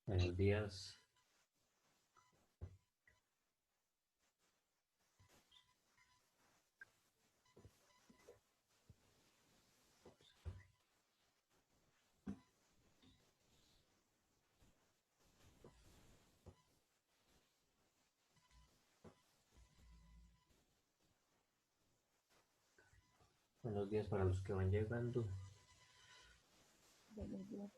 Buenos días. Buenos días para los que van llegando. Buenos días,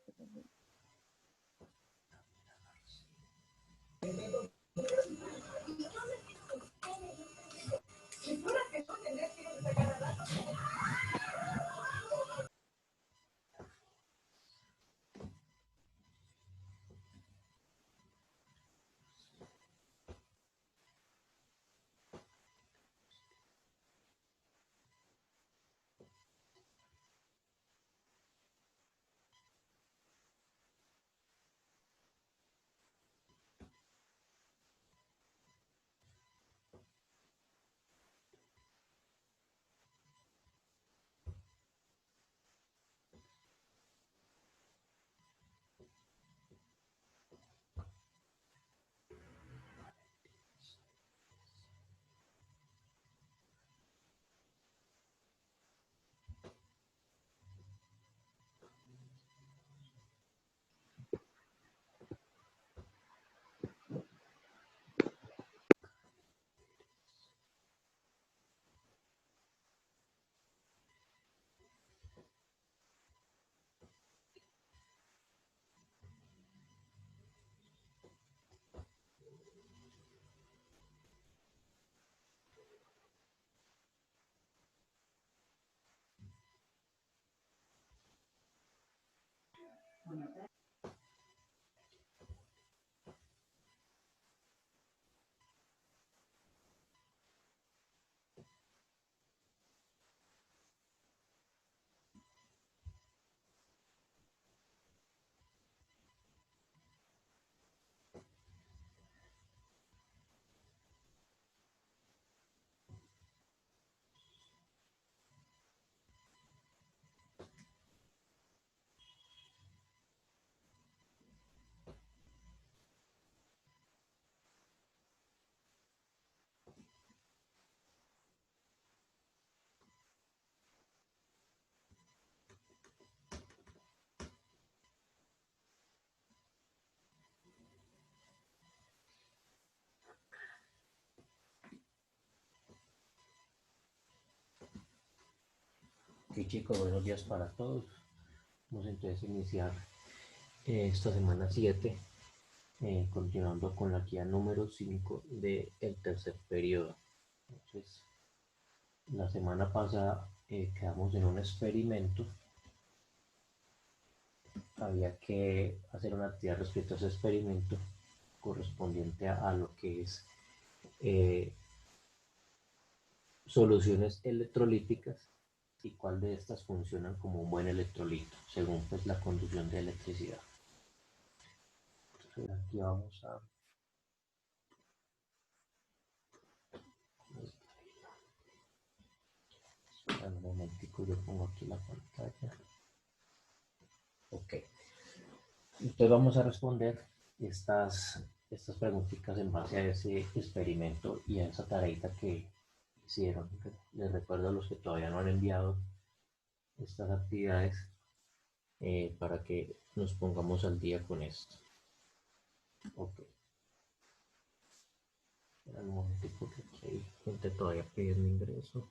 Sí, chicos, buenos días para todos. Vamos entonces a iniciar esta semana 7, continuando con la guía número 5 del tercer periodo. Entonces, la semana pasada quedamos en un experimento. Había que hacer una actividad respecto a ese experimento correspondiente a lo que es eh, soluciones electrolíticas y cuál de estas funcionan como un buen electrolito, según pues la conducción de electricidad. Entonces aquí vamos a... Espera un momentico, yo pongo aquí la pantalla. Ok, entonces vamos a responder estas preguntitas en base a ese experimento y a esa tareita que hicieron. Les recuerdo a los que todavía no han enviado estas actividades para que nos pongamos al día con esto. Ok. Espera un momentico que aquí hay gente todavía pidiendo ingreso.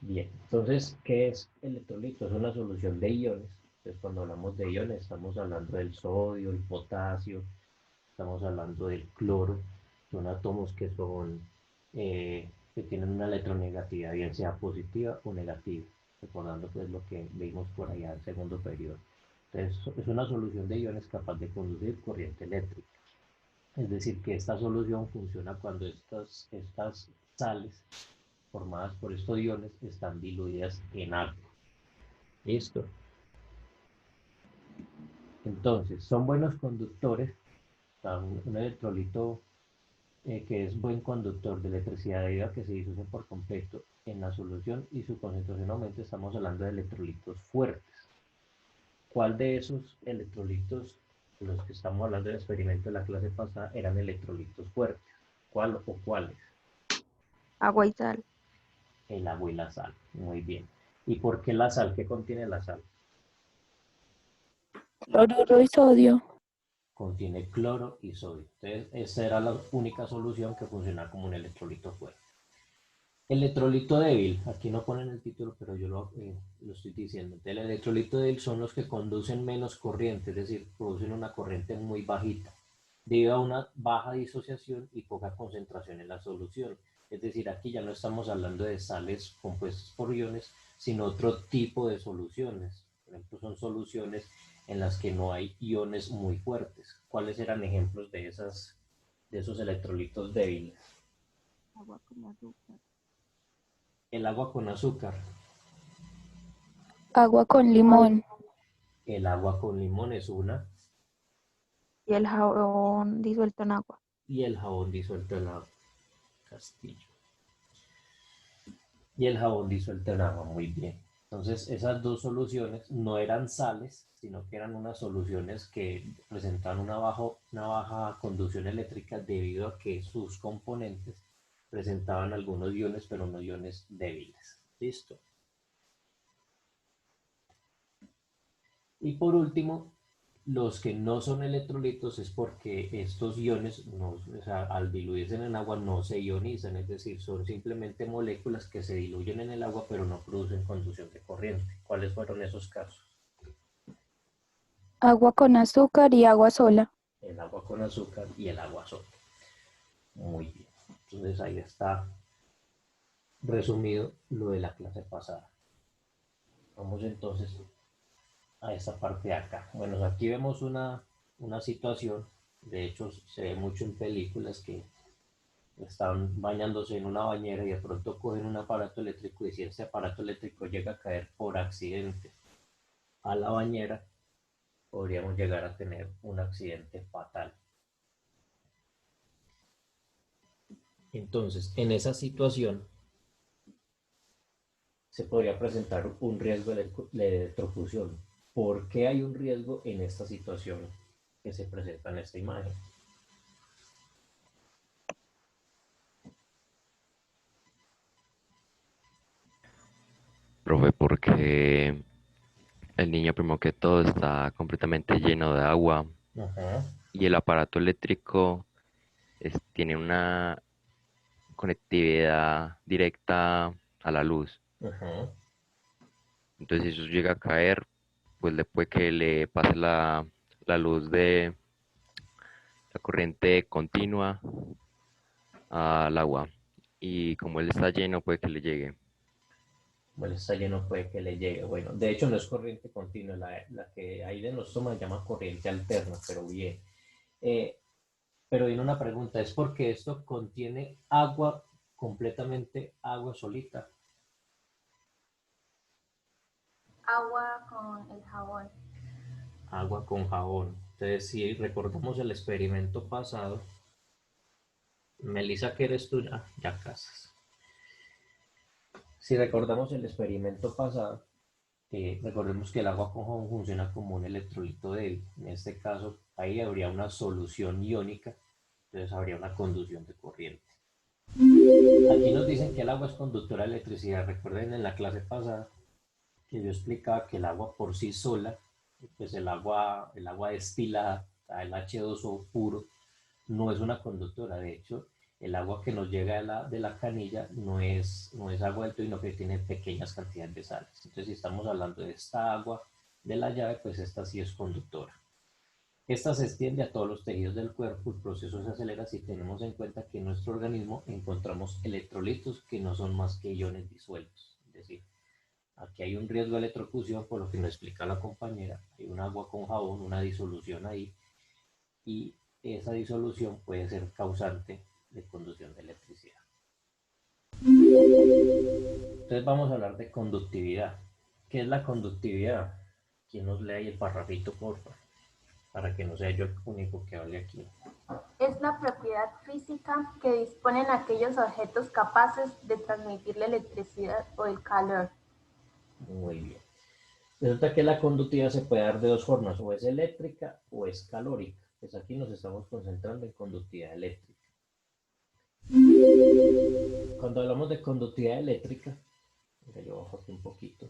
Bien, entonces, ¿qué es electrolito? Es una solución de iones. Entonces, cuando hablamos de iones, estamos hablando del sodio, el potasio, estamos hablando del cloro. Son átomos que tienen una electronegatividad, bien sea positiva o negativa, recordando pues lo que vimos por allá en el segundo periodo. Entonces, es una solución de iones capaz de conducir corriente eléctrica. Es decir, que esta solución funciona cuando estas sales formadas por estos iones están diluidas en agua. ¿Listo? Entonces, son buenos conductores. Un electrolito que es buen conductor de electricidad debido a que se disocia por completo en la solución y su concentración aumenta, estamos hablando de electrolitos fuertes. ¿Cuál de esos electrolitos, los que estamos hablando del experimento de la clase pasada, eran electrolitos fuertes? ¿Cuál o cuáles? Agua y sal. El agua y la sal. Muy bien. ¿Y por qué la sal? ¿Qué contiene la sal? Cloruro y sodio. Contiene cloro y sodio. Entonces, esa era la única solución que funcionaba como un electrolito fuerte. Electrolito débil, aquí no ponen el título, pero yo lo estoy diciendo. El electrolito débil son los que conducen menos corriente, es decir, producen una corriente muy bajita, debido a una baja disociación y poca concentración en la solución. Es decir, aquí ya no estamos hablando de sales compuestas por iones, sino otro tipo de soluciones. Por ejemplo, son soluciones en las que no hay iones muy fuertes. ¿Cuáles eran ejemplos de esos electrolitos débiles? Agua con azúcar. El agua con azúcar, Agua con limón. el agua con limón es una, Y el jabón disuelto en agua. y el jabón disuelto en agua. Castillo. Y el jabón disuelto en agua, muy bien. Entonces, esas dos soluciones no eran sales, sino que eran unas soluciones que presentaban una baja conducción eléctrica debido a que sus componentes presentaban algunos iones, pero no iones débiles. Listo. Y por último, los que no son electrolitos es porque estos iones, no, o sea, al diluirse en agua, no se ionizan, es decir, son simplemente moléculas que se diluyen en el agua, pero no producen conducción de corriente. ¿Cuáles fueron esos casos? Agua con azúcar y agua sola. El agua con azúcar y el agua sola. Muy bien. Entonces ahí está resumido lo de la clase pasada. Vamos entonces a esta parte de acá. Bueno, aquí vemos una situación, de hecho se ve mucho en películas que están bañándose en una bañera y de pronto cogen un aparato eléctrico y si ese aparato eléctrico llega a caer por accidente a la bañera, podríamos llegar a tener un accidente fatal. Entonces, en esa situación se podría presentar un riesgo de electrofusión. ¿Por qué hay un riesgo en esta situación que se presenta en esta imagen? Profe, porque el niño primero que todo está completamente lleno de agua Ajá, y el aparato eléctrico tiene una conectividad directa a la luz. ajá. Entonces, si eso llega a caer, pues le puede que le pase la luz de la corriente continua al agua. Y como él está lleno, puede que le llegue. Bueno, está lleno puede que le llegue. Bueno, de hecho no es corriente continua, la que ahí de nos toma se llama corriente alterna, pero bien. Eh, pero viene una pregunta, ¿es porque esto contiene agua, completamente agua solita? Agua con el jabón. Agua con jabón. Entonces, si recordamos el experimento pasado, Melissa, ¿qué eres tú? Ah, ya casas. Si recordamos el experimento pasado, recordemos que el agua con jabón funciona como un electrolito débil. En este caso, ahí habría una solución iónica, entonces habría una conducción de corriente. Aquí nos dicen que el agua es conductora de electricidad. Recuerden en la clase pasada que yo explicaba que el agua por sí sola, pues el agua destilada, el H2O puro, no es una conductora. De hecho, el agua que nos llega de la canilla no es agua del todo, sino que tiene pequeñas cantidades de sales. Entonces, si estamos hablando de esta agua de la llave, pues esta sí es conductora. Esta se extiende a todos los tejidos del cuerpo, el proceso se acelera si tenemos en cuenta que en nuestro organismo encontramos electrolitos que no son más que iones disueltos. Es decir, aquí hay un riesgo de electrocución, por lo que nos explica la compañera, hay un agua con jabón, una disolución ahí, y esa disolución puede ser causante de conducción de electricidad. Entonces vamos a hablar de conductividad. ¿Qué es la conductividad? ¿Quién nos lee ahí el parrafito, por favor? para que no sea yo el único que hable aquí. Es la propiedad física que disponen aquellos objetos capaces de transmitir la electricidad o el calor. Muy bien. Resulta que la conductividad se puede dar de dos formas, o es eléctrica o es calórica. Pues aquí nos estamos concentrando en conductividad eléctrica. Cuando hablamos de conductividad eléctrica, yo bajo aquí un poquito,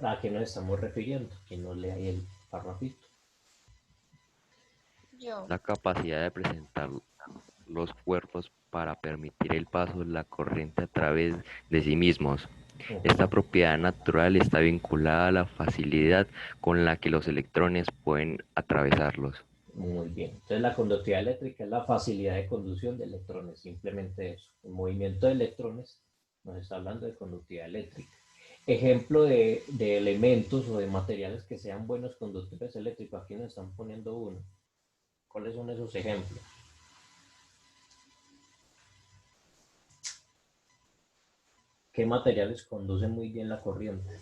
¿a qué nos estamos refiriendo? ¿Quién nos lee ahí el parrafito? Yo. La capacidad de presentar los cuerpos para permitir el paso de la corriente a través de sí mismos. Esta propiedad natural está vinculada a la facilidad con la que los electrones pueden atravesarlos. Muy bien. Entonces la conductividad eléctrica es la facilidad de conducción de electrones, simplemente eso. El movimiento de electrones nos está hablando de conductividad eléctrica. Ejemplo de elementos o de materiales que sean buenos conductores eléctricos. Aquí nos están poniendo uno. ¿Cuáles son esos ejemplos? ¿Qué materiales conducen muy bien la corriente?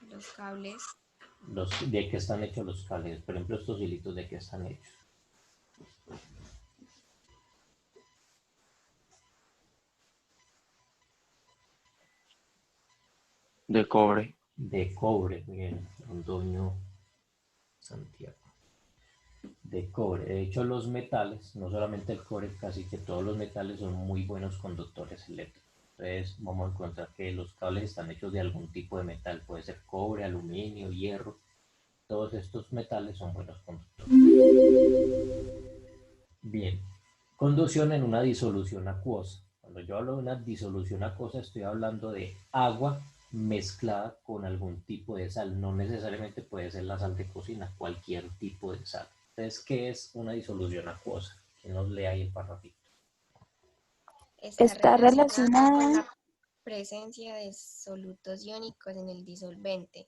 Los cables. ¿De qué están hechos los cables? Por ejemplo, estos hilitos, ¿de qué están hechos? De cobre. De cobre, bien, Londoño Santiago. De cobre. De hecho, los metales, no solamente el cobre, casi que todos los metales son muy buenos conductores eléctricos. Entonces, vamos a encontrar que los cables están hechos de algún tipo de metal. Puede ser cobre, aluminio, hierro. Todos estos metales son buenos conductores. Bien. Conducción en una disolución acuosa. Cuando yo hablo de una disolución acuosa, estoy hablando de agua mezclada con algún tipo de sal. No necesariamente puede ser la sal de cocina, cualquier tipo de sal. Entonces, ¿qué es una disolución acuosa? ¿Quién nos lee ahí el parrafito? Está relacionada con la presencia de solutos iónicos en el disolvente,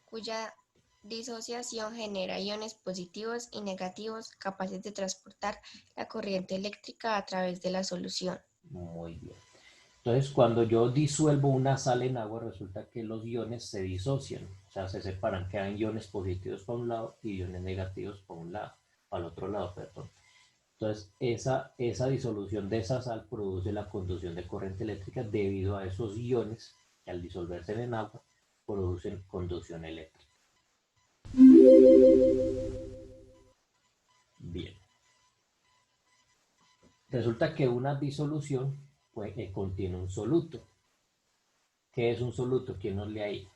cuya disociación genera iones positivos y negativos capaces de transportar la corriente eléctrica a través de la solución. Muy bien. Entonces, cuando yo disuelvo una sal en agua, resulta que los iones se disocian, o sea, se separan, quedan iones positivos para un lado y iones negativos para un lado, para el otro lado, perdón. Entonces, esa disolución de esa sal produce la conducción de corriente eléctrica debido a esos iones que al disolverse en agua producen conducción eléctrica. Bien. Resulta que una disolución pues, contiene un soluto. ¿Qué es un soluto? ¿Quién nos lee ahí?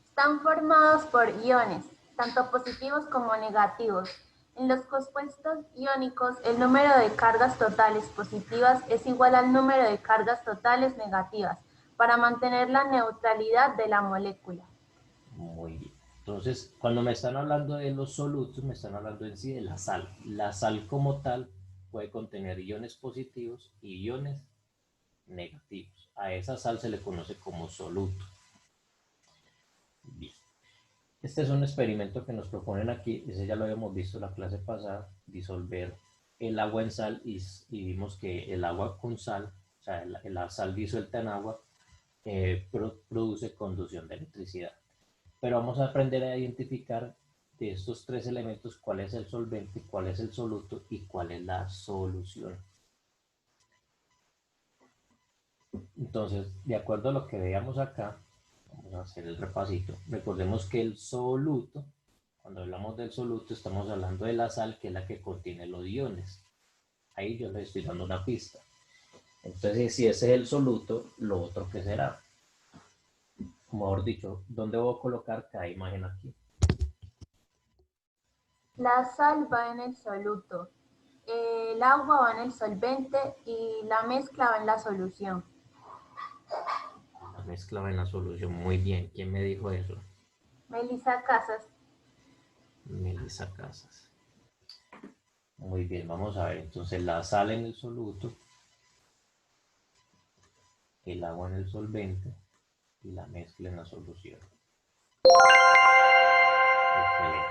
Están formados por iones, tanto positivos como negativos. En los compuestos iónicos, el número de cargas totales positivas es igual al número de cargas totales negativas, para mantener la neutralidad de la molécula. Muy bien. Entonces, cuando me están hablando de los solutos, me están hablando en sí de la sal. La sal como tal puede contener iones positivos y iones negativos. A esa sal se le conoce como soluto. Bien. Este es un experimento que nos proponen aquí, ese ya lo habíamos visto en la clase pasada, disolver el agua en sal y vimos que el agua con sal, o sea, la sal disuelta en agua, produce conducción de electricidad. Pero vamos a aprender a identificar de estos tres elementos cuál es el solvente, cuál es el soluto y cuál es la solución. Entonces, de acuerdo a lo que veamos acá, vamos a hacer el repasito. Recordemos que el soluto, cuando hablamos del soluto, estamos hablando de la sal, que es la que contiene los iones. Ahí yo les estoy dando una pista. Entonces, si ese es el soluto, lo otro que será. Mejor dicho, ¿dónde voy a colocar cada imagen aquí? La sal va en el soluto, el agua va en el solvente y la mezcla va en la solución. La mezcla va en la solución. Muy bien. ¿Quién me dijo eso? Melissa Casas. Melissa Casas. Muy bien, vamos a ver. Entonces la sal en el soluto, el agua en el solvente y la mezcla en la solución. Excelente.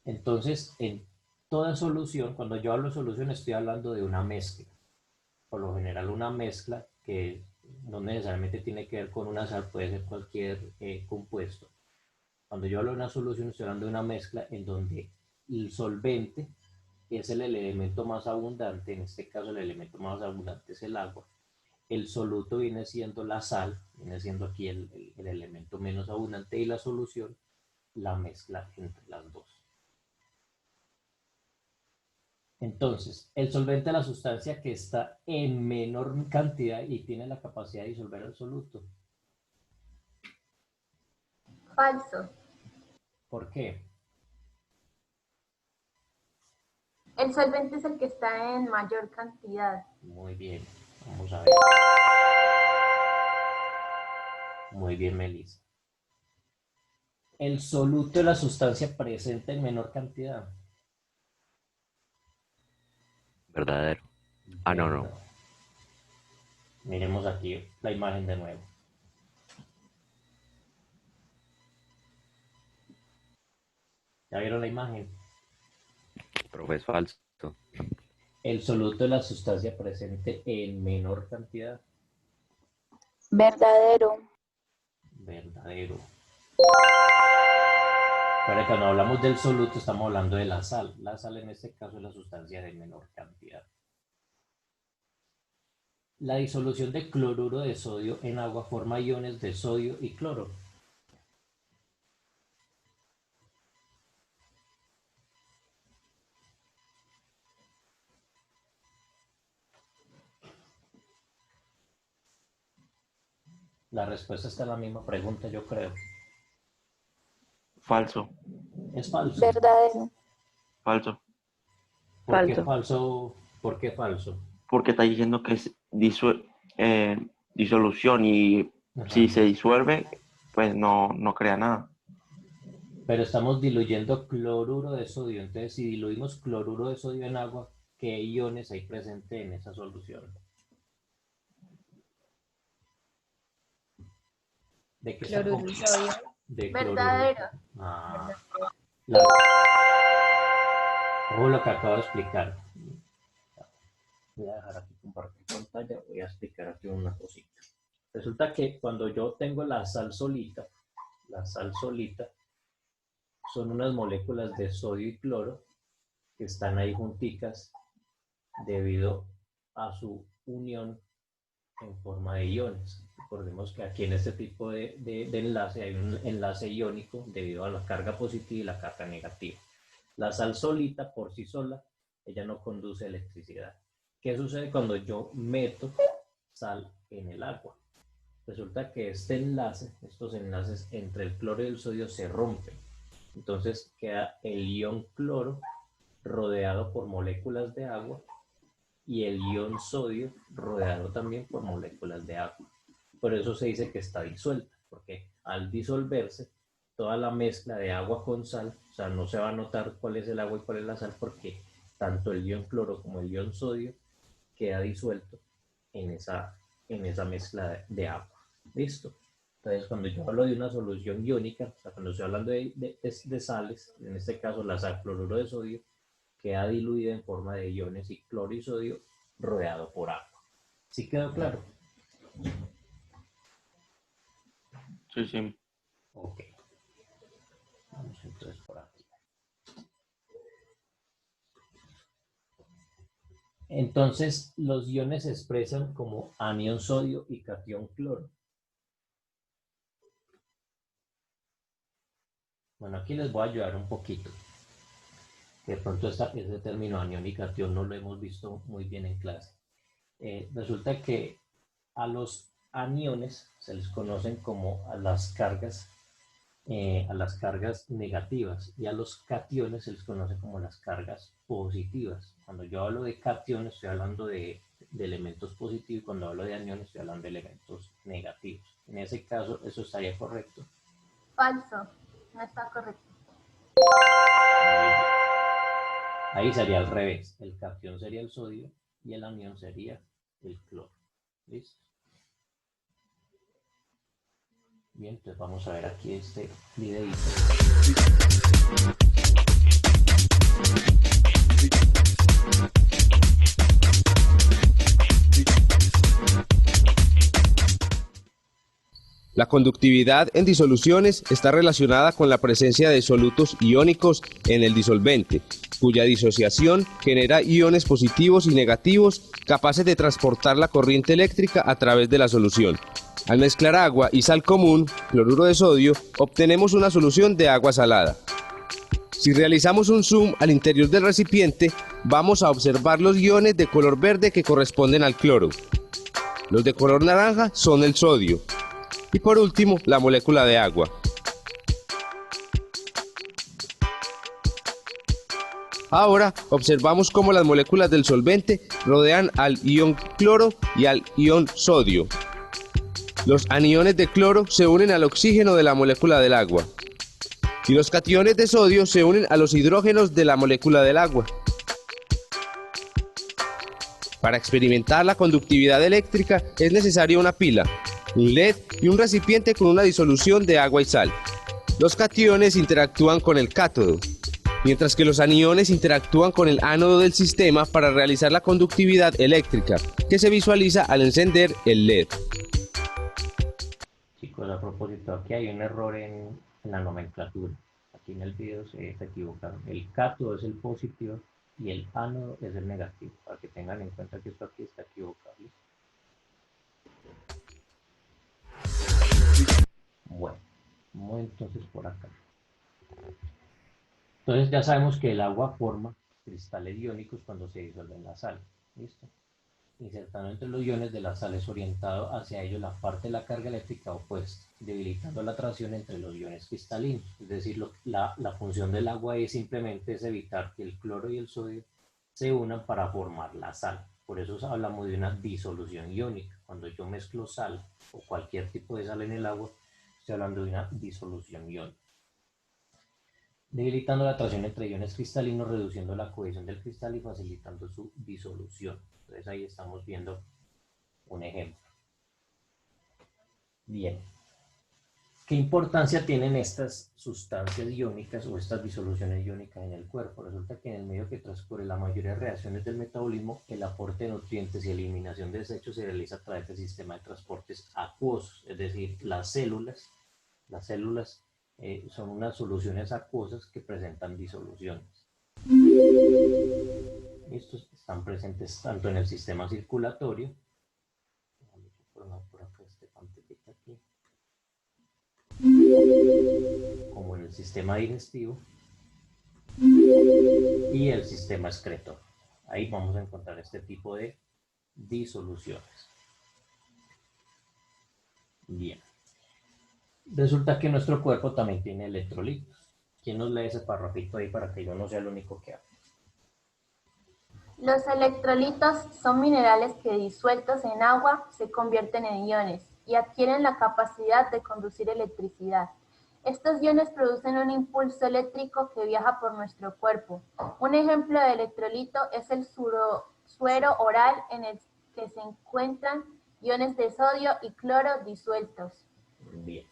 Entonces, en toda solución, cuando yo hablo de solución estoy hablando de una mezcla. Por lo general una mezcla que no necesariamente tiene que ver con una sal, puede ser cualquier compuesto. Cuando yo hablo de una solución estoy hablando de una mezcla en donde el solvente es el elemento más abundante, en este caso el elemento más abundante es el agua. El soluto viene siendo la sal, viene siendo aquí el elemento menos abundante, y la solución, la mezcla entre las dos. Entonces, el solvente es la sustancia que está en menor cantidad y tiene la capacidad de disolver el soluto. Falso. ¿Por qué? El solvente es el que está en mayor cantidad. Muy bien, vamos a ver. Muy bien, Melissa. El soluto es la sustancia presente en menor cantidad. Verdadero. Ah, no. Miremos aquí la imagen de nuevo. ¿Ya vieron la imagen? Profe, es falso. El soluto es la sustancia presente en menor cantidad. Verdadero. Verdadero. Pero cuando hablamos del soluto estamos hablando de la sal. La sal en este caso es la sustancia de menor cantidad. La disolución de cloruro de sodio en agua forma iones de sodio y cloro. La respuesta está en la misma pregunta, yo creo. Falso. Es falso. Verdadero. Falso. ¿Por qué falso? ¿Por qué falso? Porque está diciendo que es disolución y Ajá. si se disuelve, pues no crea nada. Pero estamos diluyendo cloruro de sodio. Entonces, si diluimos cloruro de sodio en agua, ¿qué iones hay presentes en esa solución? ¿De qué está Cloruro y sodio. De Verdadero. cloruro. Ojo lo que acabo de explicar. Voy a dejar aquí compartir pantalla. Voy a explicar aquí una cosita. Resulta que cuando yo tengo la sal solita son unas moléculas de sodio y cloro que están ahí junticas debido a su unión en forma de iones. Recordemos que aquí en este tipo de enlace hay un enlace iónico debido a la carga positiva y la carga negativa. La sal solita por sí sola, ella no conduce electricidad. ¿Qué sucede cuando yo meto sal en el agua? Resulta que estos enlaces entre el cloro y el sodio se rompen. Entonces queda el ion cloro rodeado por moléculas de agua y el ion sodio rodeado también por moléculas de agua. Por eso se dice que está disuelta, porque al disolverse, toda la mezcla de agua con sal, o sea, no se va a notar cuál es el agua y cuál es la sal, porque tanto el ion cloro como el ion sodio queda disuelto en esa mezcla de agua. ¿Listo? Entonces, cuando yo hablo de una solución iónica, o sea, cuando estoy hablando de sales, en este caso la sal cloruro de sodio, queda diluida en forma de iones y cloro y sodio rodeado por agua. ¿Sí quedó claro? Sí. Ok. Vamos entonces por aquí. Entonces, los iones se expresan como anión sodio y catión cloro. Bueno, aquí les voy a ayudar un poquito. De pronto ese término anión y catión no lo hemos visto muy bien en clase. Resulta que a los aniones se les conocen como a las cargas negativas, y a los cationes se les conoce como las cargas positivas. Cuando yo hablo de cationes estoy hablando de elementos positivos, y cuando hablo de aniones estoy hablando de elementos negativos. En ese caso, ¿eso estaría correcto? Falso. No está correcto. Ahí sería al revés. El catión sería el sodio y el anión sería el cloro. ¿Listo? Bien, entonces vamos a ver aquí este videito. La conductividad en disoluciones está relacionada con la presencia de solutos iónicos en el disolvente, cuya disociación genera iones positivos y negativos capaces de transportar la corriente eléctrica a través de la solución. Al mezclar agua y sal común, cloruro de sodio, obtenemos una solución de agua salada. Si realizamos un zoom al interior del recipiente, vamos a observar los iones de color verde que corresponden al cloro. Los de color naranja son el sodio. Y por último, la molécula de agua. Ahora observamos cómo las moléculas del solvente rodean al ion cloro y al ion sodio. Los aniones de cloro se unen al oxígeno de la molécula del agua. Y los cationes de sodio se unen a los hidrógenos de la molécula del agua. Para experimentar la conductividad eléctrica es necesaria una pila, un LED y un recipiente con una disolución de agua y sal. Los cationes interactúan con el cátodo, mientras que los aniones interactúan con el ánodo del sistema para realizar la conductividad eléctrica, que se visualiza al encender el LED. Chicos, a propósito, aquí hay un error en la nomenclatura. Aquí en el video se equivocaron. El cátodo es el positivo y el ánodo es el negativo, para que tengan en cuenta que esto aquí está equivocado. Bueno, vamos entonces por acá. Entonces ya sabemos que el agua forma cristales iónicos cuando se disuelve en la sal. ¿Listo? Insertando entre los iones de la sal es orientado hacia ellos la parte de la carga eléctrica opuesta, debilitando la atracción entre los iones cristalinos. Es decir, la función del agua es simplemente evitar que el cloro y el sodio se unan para formar la sal. Por eso hablamos de una disolución iónica. Cuando yo mezclo sal o cualquier tipo de sal en el agua, estoy hablando de una disolución iónica. Debilitando la atracción entre iones cristalinos, reduciendo la cohesión del cristal y facilitando su disolución. Entonces ahí estamos viendo un ejemplo. Bien. ¿Qué importancia tienen estas sustancias iónicas o estas disoluciones iónicas en el cuerpo? Resulta que en el medio que transcurre la mayoría de reacciones del metabolismo, el aporte de nutrientes y eliminación de desechos se realiza a través del sistema de transportes acuosos, es decir, las células son unas soluciones acuosas que presentan disoluciones. Estos están presentes tanto en el sistema circulatorio, como en el sistema digestivo y el sistema excretor. Ahí vamos a encontrar este tipo de disoluciones. Bien. Resulta que nuestro cuerpo también tiene electrolitos. ¿Quién nos lee ese parrafito ahí para que yo no sea el único que hable? Los electrolitos son minerales que disueltos en agua se convierten en iones y adquieren la capacidad de conducir electricidad. Estos iones producen un impulso eléctrico que viaja por nuestro cuerpo. Un ejemplo de electrolito es el suero oral en el que se encuentran iones de sodio y cloro disueltos. Bien.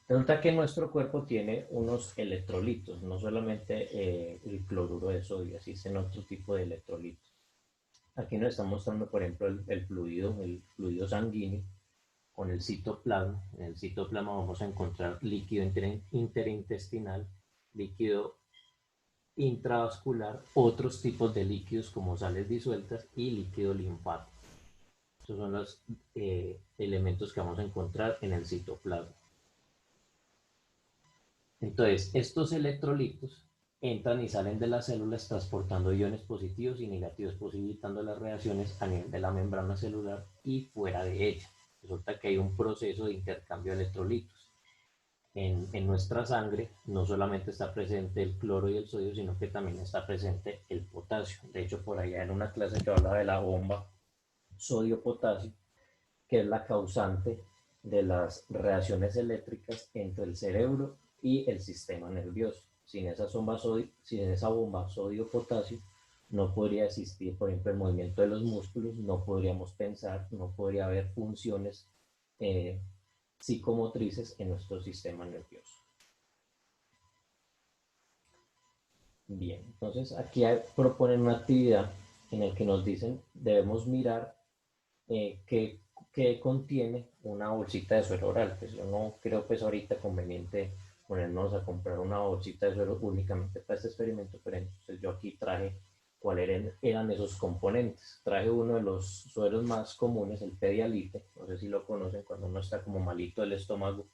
Resulta que nuestro cuerpo tiene unos electrolitos, no solamente el cloruro de sodio, existen otro tipo de electrolitos. Aquí nos está mostrando, por ejemplo, el fluido sanguíneo con el citoplasma. En el citoplasma vamos a encontrar líquido interintestinal, líquido intravascular, otros tipos de líquidos como sales disueltas y líquido linfático. Estos son los elementos que vamos a encontrar en el citoplasma. Entonces, estos electrolitos entran y salen de las células transportando iones positivos y negativos, posibilitando las reacciones a nivel de la membrana celular y fuera de ella. Resulta que hay un proceso de intercambio de electrolitos. En nuestra sangre no solamente está presente el cloro y el sodio, sino que también está presente el potasio. De hecho, por allá en una clase que hablaba de la bomba sodio-potasio, que es la causante de las reacciones eléctricas entre el cerebro y el sistema nervioso. Sin esa bomba sodio-potasio no podría existir, por ejemplo, el movimiento de los músculos, no podríamos pensar, no podría haber funciones psicomotrices en nuestro sistema nervioso. Bien, entonces aquí proponen una actividad en la que nos dicen debemos mirar que contiene una bolsita de suero oral. Pues yo no creo pues ahorita conveniente ponernos a comprar una bolsita de suero únicamente para este experimento, pero entonces yo aquí traje cuáles eran esos componentes. Traje uno de los sueros más comunes, el Pedialite, no sé si lo conocen, cuando uno está como malito del estómago,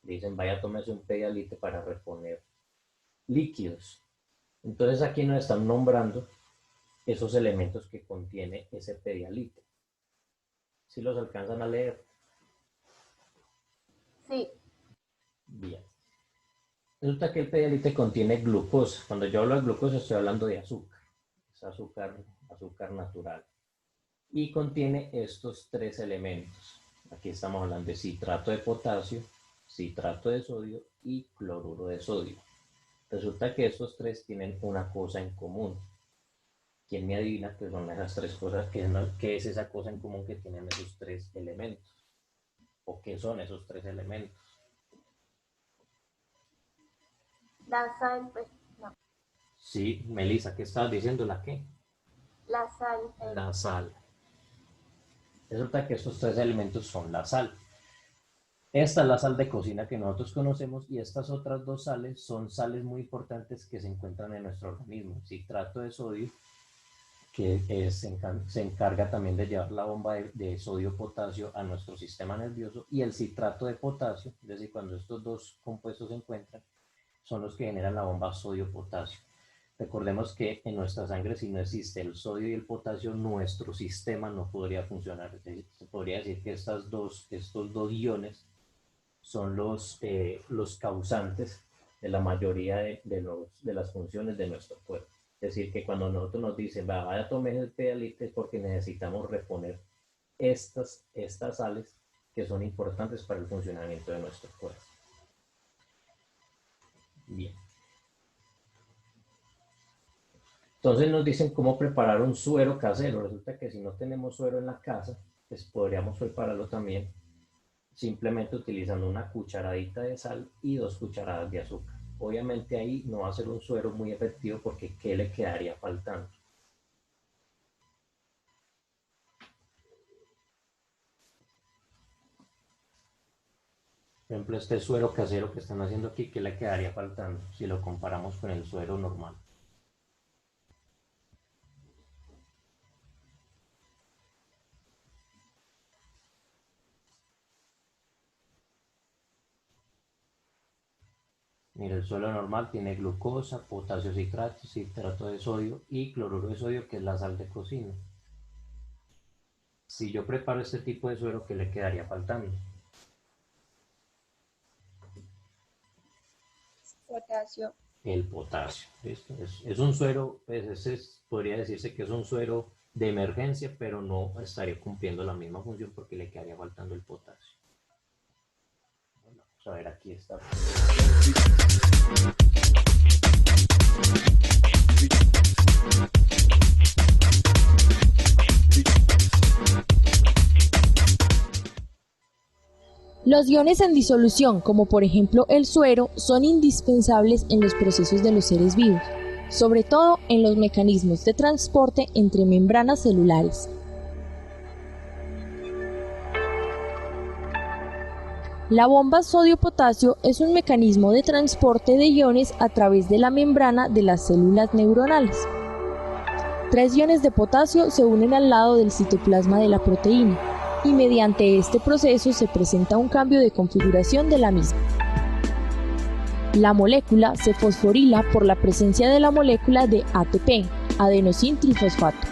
le dicen vaya tómese un Pedialite para reponer líquidos. Entonces aquí nos están nombrando esos elementos que contiene ese Pedialite. ¿Sí los alcanzan a leer? Sí. Bien. Resulta que el Pedialite contiene glucosa. Cuando yo hablo de glucosa estoy hablando de azúcar. Es azúcar natural. Y contiene estos tres elementos. Aquí estamos hablando de citrato de potasio, citrato de sodio y cloruro de sodio. Resulta que estos tres tienen una cosa en común. ¿Quién me adivina qué son esas tres cosas? ¿Qué es esa cosa en común que tienen esos tres elementos? ¿O qué son esos tres elementos? La sal, pues, no. Sí, Melissa, ¿qué estabas diciendo? ¿La qué? La sal. La sal. Resulta que estos tres elementos son la sal. Esta es la sal de cocina que nosotros conocemos y estas otras dos sales son sales muy importantes que se encuentran en nuestro organismo. El citrato de sodio, que se encarga también de llevar la bomba de sodio-potasio a nuestro sistema nervioso, y el citrato de potasio, es decir, cuando estos dos compuestos se encuentran, son los que generan la bomba sodio-potasio. Recordemos que en nuestra sangre, si no existe el sodio y el potasio, nuestro sistema no podría funcionar. Es decir, se podría decir que estos dos iones son los causantes de la mayoría de las funciones de nuestro cuerpo. Es decir, que cuando nosotros nos dicen, vaya a tomar el Pedialite, es porque necesitamos reponer estas sales que son importantes para el funcionamiento de nuestro cuerpo. Bien. Entonces nos dicen cómo preparar un suero casero. Resulta que si no tenemos suero en la casa, pues podríamos prepararlo también simplemente utilizando una cucharadita de sal y 2 cucharadas de azúcar. Obviamente ahí no va a ser un suero muy efectivo porque ¿qué le quedaría faltando? Por ejemplo, este suero casero que están haciendo aquí, ¿qué le quedaría faltando si lo comparamos con el suero normal? Mira, el suero normal tiene glucosa, potasio citrato, citrato de sodio y cloruro de sodio, que es la sal de cocina. Si yo preparo este tipo de suero, ¿qué le quedaría faltando? Potasio. El potasio. ¿Listo? Es un suero, pues podría decirse que es un suero de emergencia, pero no estaría cumpliendo la misma función porque le quedaría faltando el potasio. Bueno, vamos a ver, aquí está. Los iones en disolución, como por ejemplo el suero, son indispensables en los procesos de los seres vivos, sobre todo en los mecanismos de transporte entre membranas celulares. La bomba sodio-potasio es un mecanismo de transporte de iones a través de la membrana de las células neuronales. 3 iones de potasio se unen al lado del citoplasma de la proteína, y mediante este proceso se presenta un cambio de configuración de la misma. La molécula se fosforila por la presencia de la molécula de ATP, adenosin-trifosfato.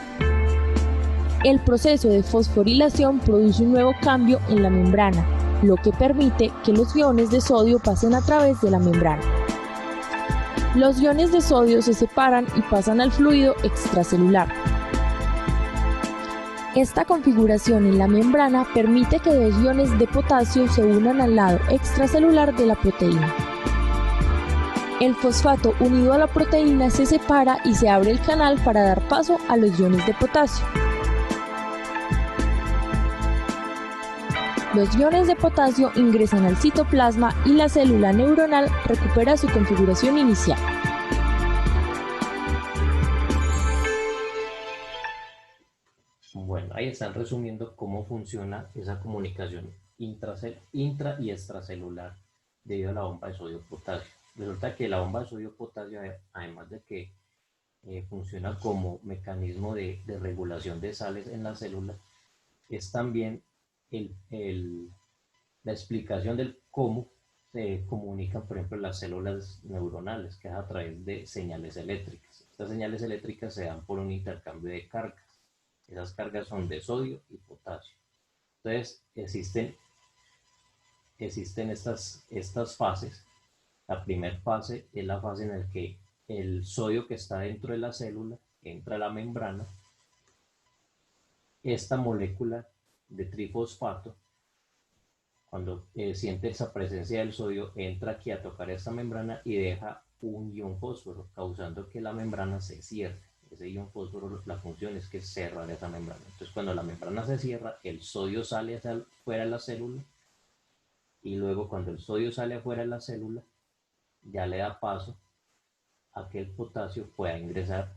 El proceso de fosforilación produce un nuevo cambio en la membrana, lo que permite que los iones de sodio pasen a través de la membrana. Los iones de sodio se separan y pasan al fluido extracelular. Esta configuración en la membrana permite que 2 iones de potasio se unan al lado extracelular de la proteína. El fosfato unido a la proteína se separa y se abre el canal para dar paso a los iones de potasio. Los iones de potasio ingresan al citoplasma y la célula neuronal recupera su configuración inicial. Bueno, Ahí están resumiendo cómo funciona esa comunicación intra y extracelular debido a la bomba de sodio-potasio. Resulta que la bomba de sodio-potasio, además de que funciona como mecanismo de regulación de sales en las células, es también la explicación del cómo se comunican, por ejemplo, las células neuronales, que es a través de señales eléctricas. Estas señales eléctricas se dan por un intercambio de cargas. Esas cargas son de sodio y potasio. Entonces, existen estas fases. La primera fase es la fase en la que el sodio que está dentro de la célula entra a la membrana. Esta molécula de trifosfato, cuando siente esa presencia del sodio, entra aquí a tocar esta membrana y deja un ion fósforo, causando que la membrana se cierre. Ese ion fósforo, la función es que cerrar esa membrana. Entonces, cuando la membrana se cierra, el sodio sale hacia fuera de la célula, y luego cuando el sodio sale afuera de la célula, ya le da paso a que el potasio pueda ingresar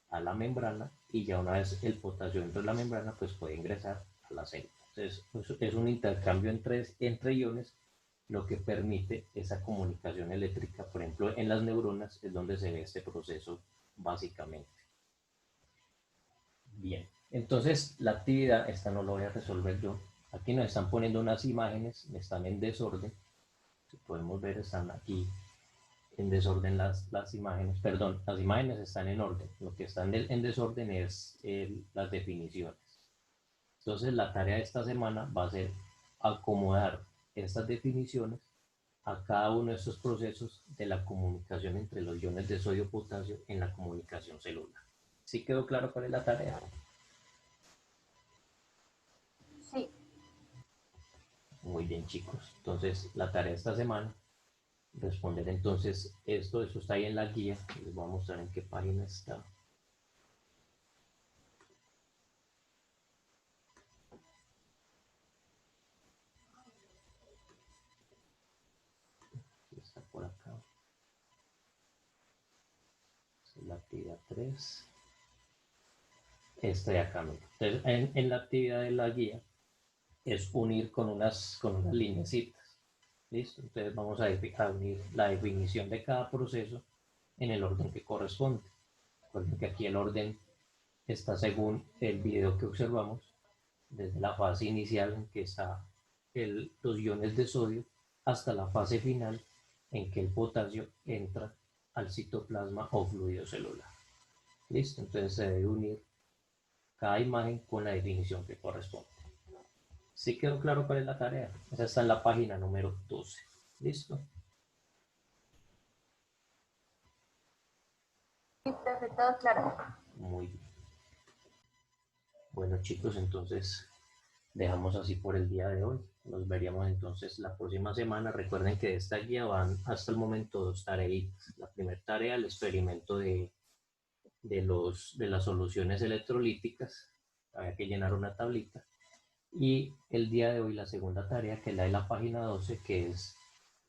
a la membrana, y ya una vez el potasio dentro de la membrana, pues puede ingresar a la célula. Entonces, es un intercambio entre iones, lo que permite esa comunicación eléctrica. Por ejemplo, en las neuronas es donde se ve este proceso básicamente. Bien, entonces la actividad, esta no lo voy a resolver yo. Aquí nos están poniendo unas imágenes, están en desorden. Si podemos ver, están aquí en desorden las imágenes. Perdón, las imágenes están en orden. Lo que está en desorden es las definiciones. Entonces la tarea de esta semana va a ser acomodar estas definiciones a cada uno de estos procesos de la comunicación entre los iones de sodio-potasio en la comunicación celular. ¿Sí quedó claro cuál es la tarea? Sí. Muy bien, chicos. Entonces la tarea de esta semana, responder entonces eso está ahí en la guía. Les voy a mostrar en qué página está. Está por acá. Esta es la actividad 3. Esta de acá. Entonces, en la actividad de la guía es unir con unas lineecitas. ¿Listo? Entonces vamos a unir la definición de cada proceso en el orden que corresponde. Recuerden que aquí el orden está según el video que observamos, desde la fase inicial en que está los iones de sodio hasta la fase final en que el potasio entra al citoplasma o fluido celular. ¿Listo? Entonces se debe unir cada imagen con la definición que corresponde. ¿Sí quedó claro cuál es la tarea? Esa está en la página número 12. ¿Listo? Sí, perfecto, claro. Muy bien. Bueno, chicos, entonces dejamos así por el día de hoy. Nos veríamos entonces la próxima semana. Recuerden que de esta guía van hasta el momento 2 tareitas. La primera tarea, el experimento de las soluciones electrolíticas. Había que llenar una tablita. Y el día de hoy la segunda tarea, que es la de la página 12, que es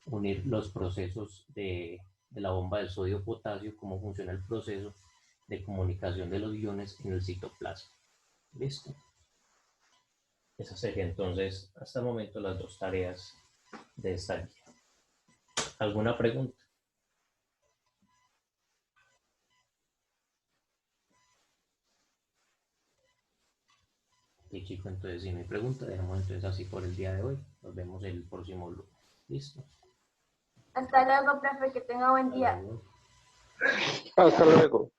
unir los procesos de la bomba del sodio-potasio, cómo funciona el proceso de comunicación de los iones en el citoplasma. ¿Listo? Esas serían entonces hasta el momento las 2 tareas de esta guía. ¿Alguna pregunta? Y chicos, entonces si no hay pregunta, dejamos entonces así por el día de hoy. Nos vemos el próximo lunes. ¿Listo? Hasta luego, profe, que tenga buen día. Hasta luego. Hasta luego.